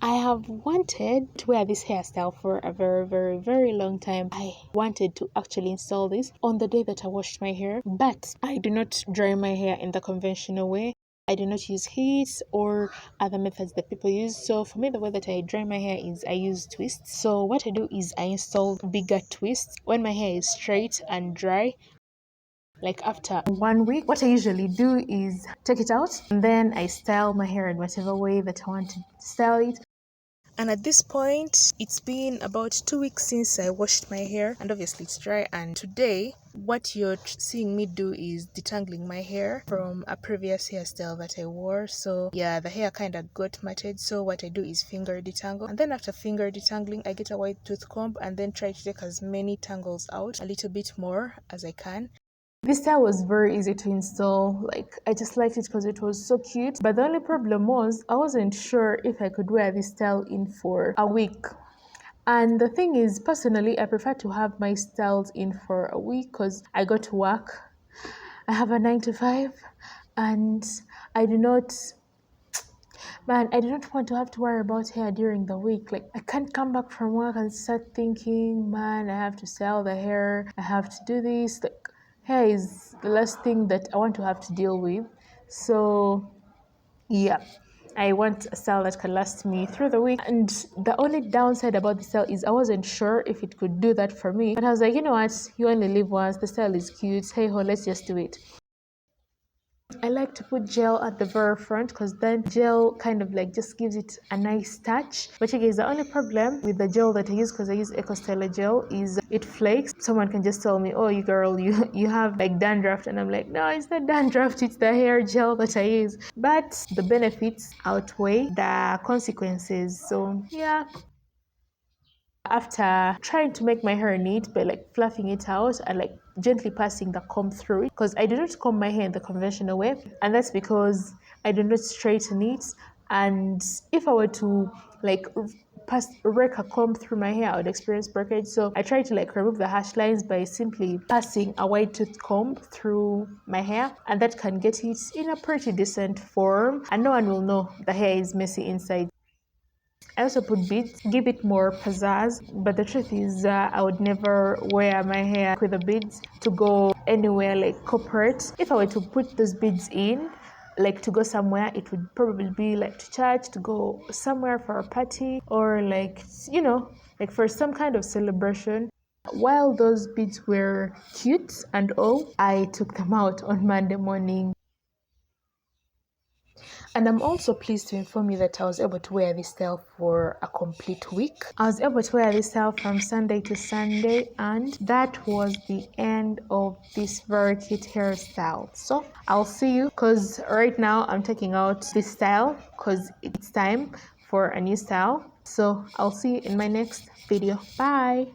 I have wanted to wear this hairstyle for a very long time. I wanted to actually install this on the day that I washed my hair, but I do not dry my hair in the conventional way. I do not use heat or other methods that people use. So for me, the way that I dry my hair is I use twists. So what I do is I install bigger twists when my hair is straight and dry. Like after 1 week, what I usually do is take it out and then I style my hair in whatever way that I want to style it. And at this point, it's been about 2 weeks since I washed my hair, and obviously it's dry. And today, what you're seeing me do is detangling my hair from a previous hairstyle that I wore. So yeah, the hair kind of got matted. So what I do is finger detangle, and then after finger detangling, I get a white tooth comb and then try to take as many tangles out, a little bit more as I can. This style was very easy to install. Like, I just liked it because it was so cute. But the only problem was I wasn't sure if I could wear this style in for a week. And the thing is, personally, I prefer to have my styles in for a week because I go to work. I have a 9 to 5 and I do not I do not want to have to worry about hair during the week. Like, I can't come back from work and start thinking, man, I have to style the hair, I have to do this. Like, hair is the last thing that I want to have to deal with. So, yeah, I want a style that can last me through the week. And the only downside about the style is I wasn't sure if it could do that for me. But I was like, you know what? You only live once. The style is cute. Hey ho, let's just do it. I like to put gel at the very front because then gel kind of like just gives it a nice touch. But you guys, the only problem with the gel that I use, because I use Eco Styler gel, is it flakes. Someone can just tell me, oh, you girl, you have like dandruff, and I'm like, no, it's not dandruff, it's the hair gel that I use. But the benefits outweigh the consequences. So yeah. After trying to make my hair neat by like fluffing it out and like gently passing the comb through it, because I do not comb my hair in the conventional way, and that's because I do not straighten it. And if I were to like rake a comb through my hair, I would experience breakage. So I try to like remove the harsh lines by simply passing a wide tooth comb through my hair, and that can get it in a pretty decent form and no one will know the hair is messy inside. I also put beads, give it more pizzazz, but the truth is I would never wear my hair with the beads to go anywhere like corporate. If I were to put those beads in, like to go somewhere, it would probably be like to church, to go somewhere for a party, or like, you know, like for some kind of celebration. While those beads were cute and all, I took them out on Monday morning. And I'm also pleased to inform you that I was able to wear this style for a complete week. I was able to wear this style from Sunday to Sunday, and that was the end of this very cute hairstyle. So I'll see you, because right now I'm taking out this style because it's time for a new style. So I'll see you in my next video. Bye.